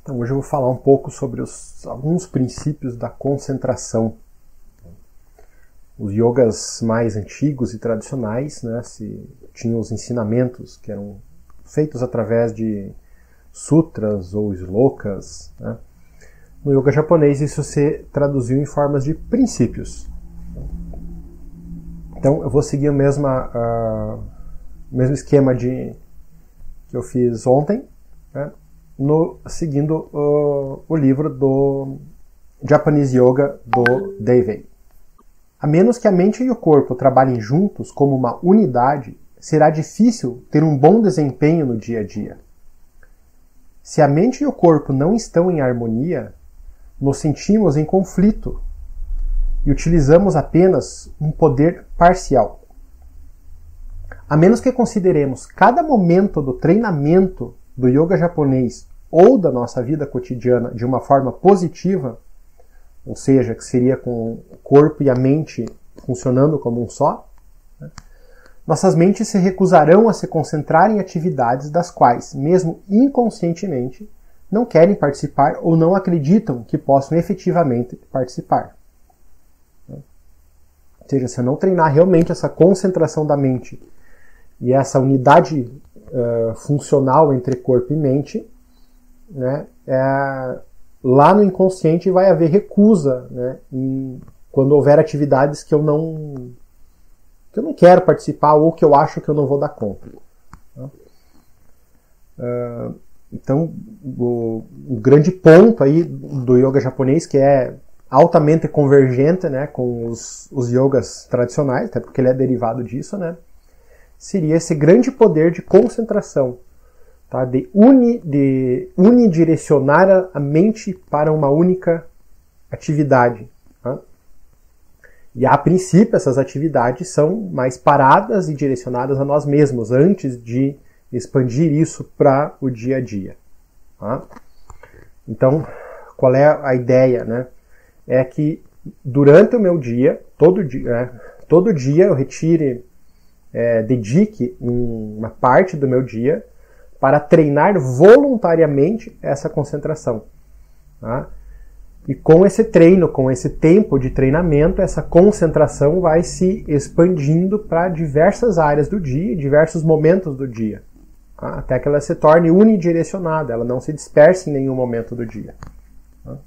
Então hoje eu vou falar um pouco sobre alguns princípios da concentração. Os yogas mais antigos e tradicionais, né, tinham os ensinamentos que eram feitos através de sutras ou slokas, né? No yoga japonês isso se traduziu em formas de princípios. Então eu vou seguir o mesmo esquema que eu fiz ontem, né? Seguindo o livro do Japanese Yoga do Davey. A menos que a mente e o corpo trabalhem juntos como uma unidade, será difícil ter um bom desempenho no dia a dia. Se a mente e o corpo não estão em harmonia, nos sentimos em conflito e utilizamos apenas um poder parcial. A menos que consideremos cada momento do treinamento do yoga japonês ou da nossa vida cotidiana de uma forma positiva, ou seja, que seria com o corpo e a mente funcionando como um só, né? Nossas mentes se recusarão a se concentrar em atividades das quais, mesmo inconscientemente, não querem participar ou não acreditam que possam efetivamente participar. Ou seja, se eu não treinar realmente essa concentração da mente e essa unidade funcional entre corpo e mente, né, lá no inconsciente vai haver recusa, né, quando houver atividades que eu não quero participar ou que eu acho que eu não vou dar conta. Então, o grande ponto aí do yoga japonês, que é altamente convergente, né, com os yogas tradicionais, até porque ele é derivado disso, né, seria esse grande poder de concentração, tá, de unidirecionar a mente para uma única atividade. Tá? E a princípio essas atividades são mais paradas e direcionadas a nós mesmos, antes de expandir isso para o dia a dia. Tá? Então, qual é a ideia? Né? É que durante o meu dia, todo dia eu dedique uma parte do meu dia para treinar voluntariamente essa concentração. Tá? E com esse treino, com esse tempo de treinamento, essa concentração vai se expandindo para diversas áreas do dia, diversos momentos do dia, tá? Até que ela se torne unidirecionada, ela não se disperse em nenhum momento do dia. Tá?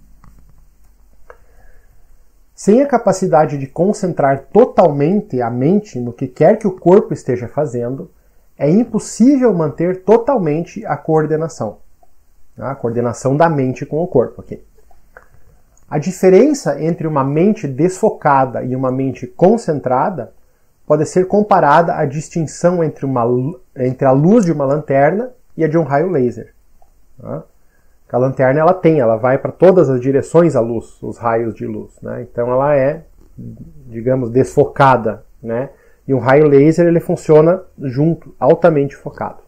Sem a capacidade de concentrar totalmente a mente no que quer que o corpo esteja fazendo, é impossível manter totalmente a coordenação. A coordenação da mente com o corpo. Okay? A diferença entre uma mente desfocada e uma mente concentrada pode ser comparada à distinção entre a luz de uma lanterna e a de um raio laser. Tá? A lanterna ela vai para todas as direções a luz, os raios de luz. Né? Então ela é, digamos, desfocada, né? E um raio laser ele funciona junto, altamente focado.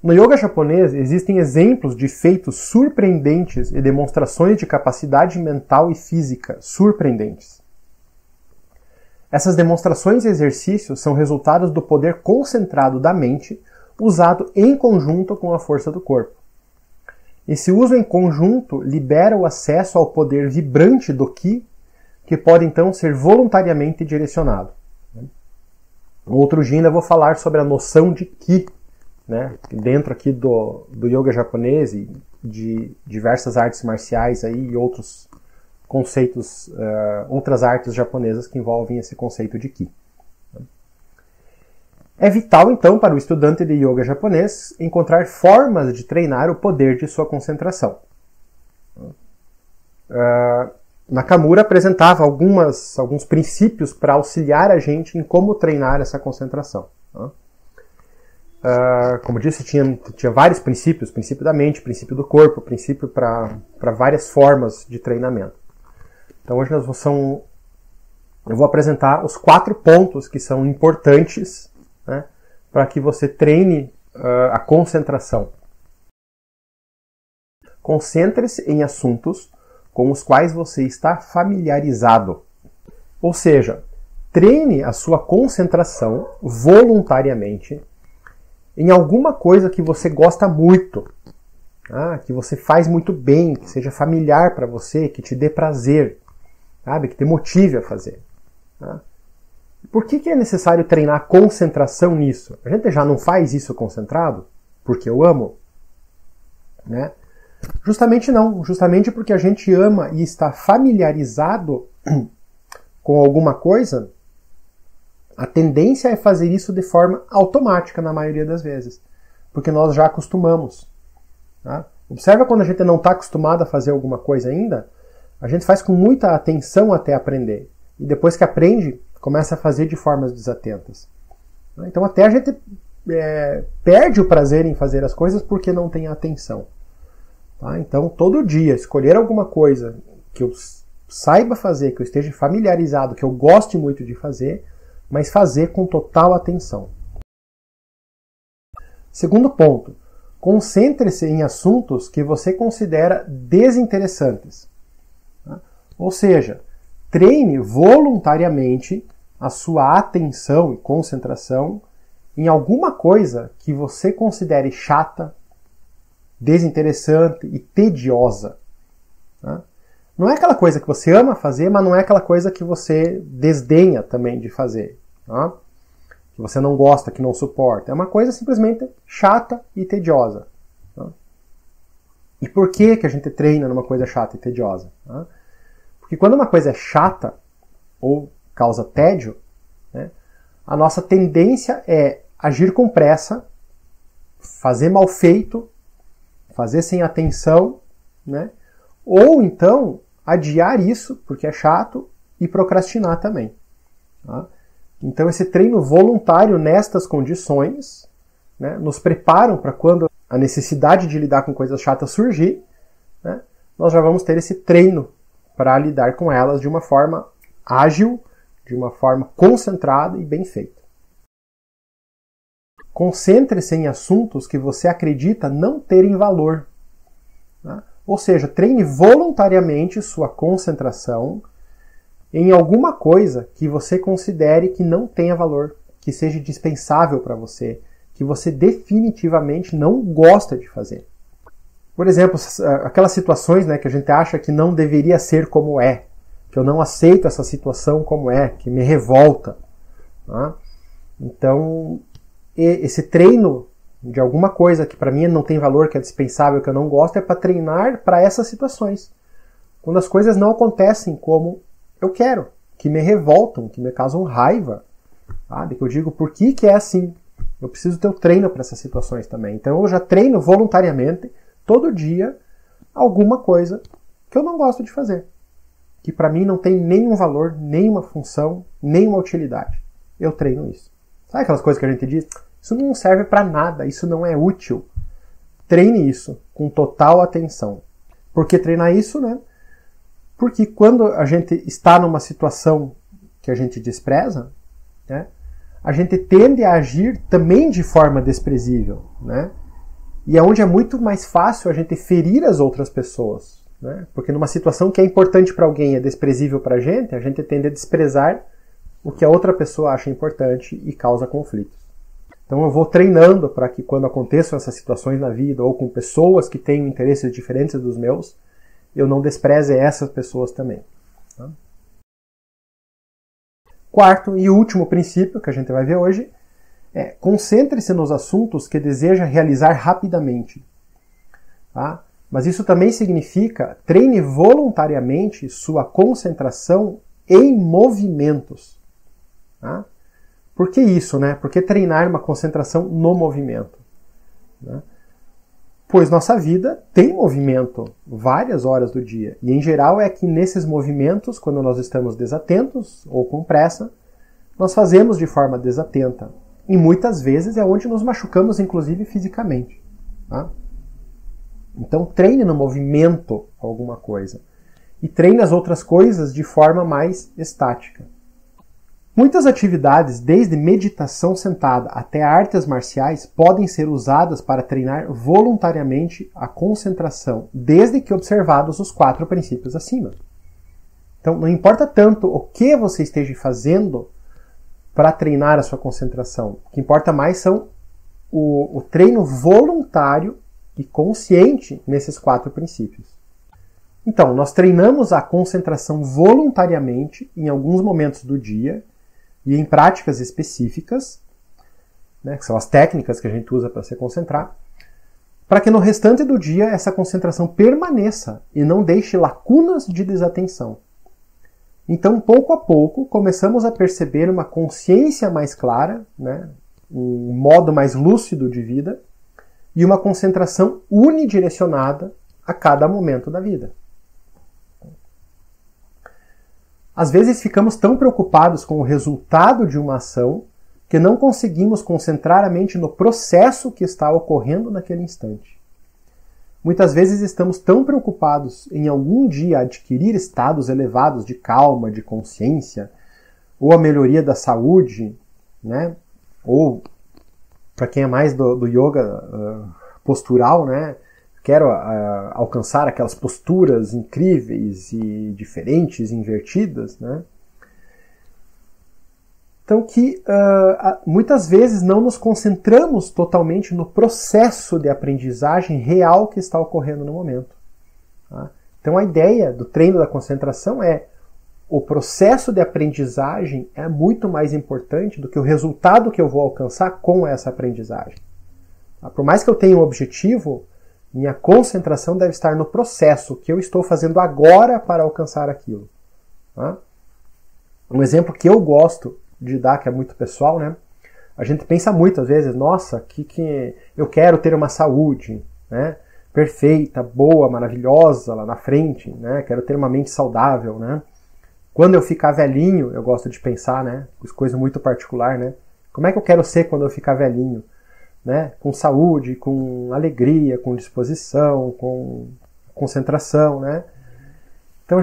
No yoga japonês existem exemplos de feitos surpreendentes e demonstrações de capacidade mental e física surpreendentes. Essas demonstrações e exercícios são resultados do poder concentrado da mente usado em conjunto com a força do corpo. Esse uso em conjunto libera o acesso ao poder vibrante do Ki, que pode então ser voluntariamente direcionado. No outro dia ainda vou falar sobre a noção de Ki, né? Dentro aqui do yoga japonês e de diversas artes marciais aí, e outros conceitos, outras artes japonesas que envolvem esse conceito de Ki. É vital então para o estudante de yoga japonês encontrar formas de treinar o poder de sua concentração. Nakamura apresentava alguns princípios para auxiliar a gente em como treinar essa concentração. Como disse, tinha vários princípios: princípio da mente, princípio do corpo, princípio para várias formas de treinamento. Então hoje eu vou apresentar os 4 pontos que são importantes, né, para que você treine a concentração. Concentre-se em assuntos com os quais você está familiarizado. Ou seja, treine a sua concentração voluntariamente em alguma coisa que você gosta muito, que você faz muito bem, que seja familiar para você, que te dê prazer, sabe? Que te motive a fazer. Tá? Por que é necessário treinar concentração nisso? A gente já não faz isso concentrado? Porque eu amo? Né? Justamente não. Justamente porque a gente ama e está familiarizado com alguma coisa, a tendência é fazer isso de forma automática na maioria das vezes. Porque nós já acostumamos. Tá? Observa quando a gente não está acostumado a fazer alguma coisa ainda, a gente faz com muita atenção até aprender. E depois que aprende, começa a fazer de formas desatentas. Então até a gente perde o prazer em fazer as coisas porque não tem atenção. Tá? Então todo dia escolher alguma coisa que eu saiba fazer, que eu esteja familiarizado, que eu goste muito de fazer, mas fazer com total atenção. Segundo ponto, concentre-se em assuntos que você considera desinteressantes. Tá? Ou seja, treine voluntariamente a sua atenção e concentração em alguma coisa que você considere chata, desinteressante e tediosa. Tá? Não é aquela coisa que você ama fazer, mas não é aquela coisa que você desdenha também de fazer. Tá? Que você não gosta, que não suporta. É uma coisa simplesmente chata e tediosa. Tá? E por que a gente treina numa coisa chata e tediosa? Tá? Porque quando uma coisa é chata ou causa tédio, né, a nossa tendência é agir com pressa, fazer mal feito, fazer sem atenção, né, ou então adiar isso, porque é chato, e procrastinar também. Tá? Então esse treino voluntário nestas condições, né, nos preparam para quando a necessidade de lidar com coisas chatas surgir, né, nós já vamos ter esse treino para lidar com elas de uma forma ágil, de uma forma concentrada e bem feita. Concentre-se em assuntos que você acredita não terem valor. Tá? Ou seja, treine voluntariamente sua concentração em alguma coisa que você considere que não tenha valor, que seja dispensável para você, que você definitivamente não gosta de fazer. Por exemplo, aquelas situações, né, que a gente acha que não deveria ser como é, que eu não aceito essa situação como é, que me revolta. Tá? Então, esse treino de alguma coisa que para mim não tem valor, que é dispensável, que eu não gosto, é para treinar para essas situações. Quando as coisas não acontecem como eu quero, que me revoltam, que me causam raiva. Sabe? Que eu digo, por que é assim? Eu preciso ter o treino para essas situações também. Então eu já treino voluntariamente, todo dia, alguma coisa que eu não gosto de fazer. Que para mim não tem nenhum valor, nenhuma função, nenhuma utilidade. Eu treino isso. Sabe aquelas coisas que a gente diz? Isso não serve para nada, isso não é útil. Treine isso com total atenção. Por que treinar isso, né? Porque quando a gente está numa situação que a gente despreza, né, a gente tende a agir também de forma desprezível, né? E é onde é muito mais fácil a gente ferir as outras pessoas, né? Porque numa situação que é importante para alguém e é desprezível para a gente tende a desprezar o que a outra pessoa acha importante e causa conflitos. Então eu vou treinando para que quando aconteçam essas situações na vida ou com pessoas que tenham interesses diferentes dos meus, eu não despreze essas pessoas também. Tá? Quarto e último princípio que a gente vai ver hoje é concentre-se nos assuntos que deseja realizar rapidamente. Tá? Mas isso também significa treine voluntariamente sua concentração em movimentos. Tá? Por que isso, né? Por que treinar uma concentração no movimento? Né? Pois nossa vida tem movimento várias horas do dia. E em geral é que nesses movimentos, quando nós estamos desatentos ou com pressa, nós fazemos de forma desatenta. E muitas vezes é onde nos machucamos, inclusive fisicamente. Tá? Então treine no movimento alguma coisa. E treine as outras coisas de forma mais estática. Muitas atividades, desde meditação sentada até artes marciais, podem ser usadas para treinar voluntariamente a concentração, desde que observados os 4 princípios acima. Então, não importa tanto o que você esteja fazendo para treinar a sua concentração. O que importa mais são o treino voluntário e consciente nesses 4 princípios. Então, nós treinamos a concentração voluntariamente em alguns momentos do dia e em práticas específicas, né, que são as técnicas que a gente usa para se concentrar, para que no restante do dia essa concentração permaneça e não deixe lacunas de desatenção. Então, pouco a pouco, começamos a perceber uma consciência mais clara, né, um modo mais lúcido de vida e uma concentração unidirecionada a cada momento da vida. Às vezes ficamos tão preocupados com o resultado de uma ação que não conseguimos concentrar a mente no processo que está ocorrendo naquele instante. Muitas vezes estamos tão preocupados em algum dia adquirir estados elevados de calma, de consciência, ou a melhoria da saúde, né? Ou, para quem é mais do yoga postural, né? Quero alcançar aquelas posturas incríveis e diferentes, invertidas, né? Então que muitas vezes não nos concentramos totalmente no processo de aprendizagem real que está ocorrendo no momento. Tá? Então a ideia do treino da concentração é o processo de aprendizagem é muito mais importante do que o resultado que eu vou alcançar com essa aprendizagem. Tá? Por mais que eu tenha um objetivo, minha concentração deve estar no processo que eu estou fazendo agora para alcançar aquilo. Tá? Um exemplo que eu gosto de dar, que é muito pessoal, né? A gente pensa muitas vezes, nossa, que eu quero ter uma saúde, né? Perfeita, boa, maravilhosa lá na frente, né? Quero ter uma mente saudável, né? Quando eu ficar velhinho, eu gosto de pensar, né? Coisa muito particular, né? Como é que eu quero ser quando eu ficar velhinho? Né? Com saúde, com alegria, com disposição, com concentração, né? Então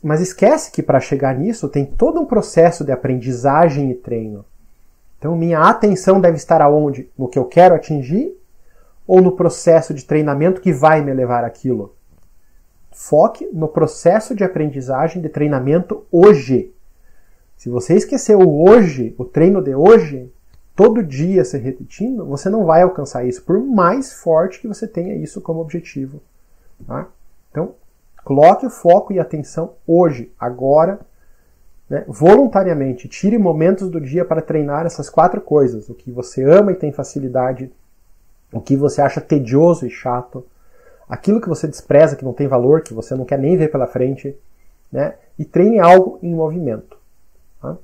mas esquece que para chegar nisso tem todo um processo de aprendizagem e treino. Então minha atenção deve estar aonde? No que eu quero atingir ou no processo de treinamento que vai me levar àquilo? Foque no processo de aprendizagem, de treinamento hoje. Se você esquecer o hoje, o treino de hoje, todo dia se repetindo, você não vai alcançar isso, por mais forte que você tenha isso como objetivo. Tá? Então, coloque o foco e atenção hoje, agora, né, voluntariamente. Tire momentos do dia para treinar essas 4 coisas. O que você ama e tem facilidade, o que você acha tedioso e chato, aquilo que você despreza, que não tem valor, que você não quer nem ver pela frente, né, e treine algo em movimento. Tá?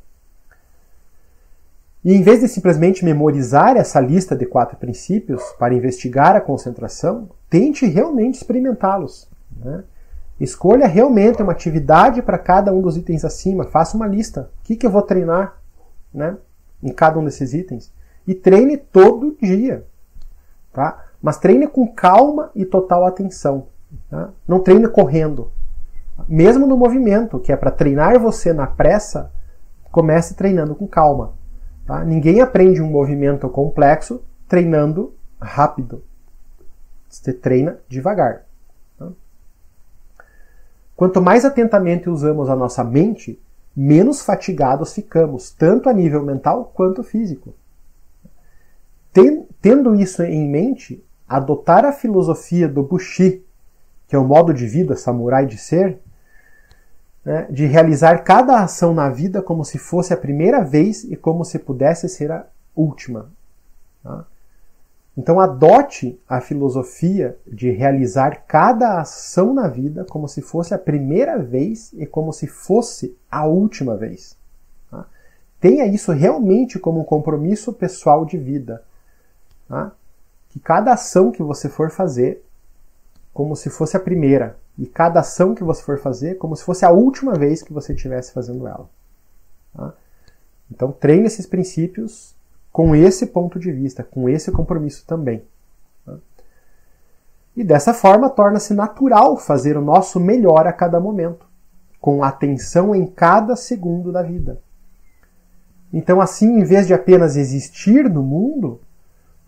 E em vez de simplesmente memorizar essa lista de 4 princípios para investigar a concentração, tente realmente experimentá-los. Né? Escolha realmente uma atividade para cada um dos itens acima. Faça uma lista. O que eu vou treinar, né, em cada um desses itens? E treine todo dia. Tá? Mas treine com calma e total atenção. Tá? Não treine correndo. Mesmo no movimento, que é para treinar você na pressa, comece treinando com calma. Tá? Ninguém aprende um movimento complexo treinando rápido. Você treina devagar. Tá? Quanto mais atentamente usamos a nossa mente, menos fatigados ficamos, tanto a nível mental quanto físico. Tendo isso em mente, adotar a filosofia do Bushi, que é o modo de vida samurai de ser, né, de realizar cada ação na vida como se fosse a primeira vez e como se pudesse ser a última. Tá? Então adote a filosofia de realizar cada ação na vida como se fosse a primeira vez e como se fosse a última vez. Tá? Tenha isso realmente como um compromisso pessoal de vida. Tá? Que cada ação que você for fazer, como se fosse a primeira, e cada ação que você for fazer, como se fosse a última vez que você estivesse fazendo ela. Tá? Então treine esses princípios com esse ponto de vista, com esse compromisso também. Tá? E dessa forma torna-se natural fazer o nosso melhor a cada momento, com atenção em cada segundo da vida. Então assim, em vez de apenas existir no mundo,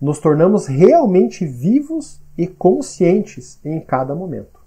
nos tornamos realmente vivos e conscientes em cada momento.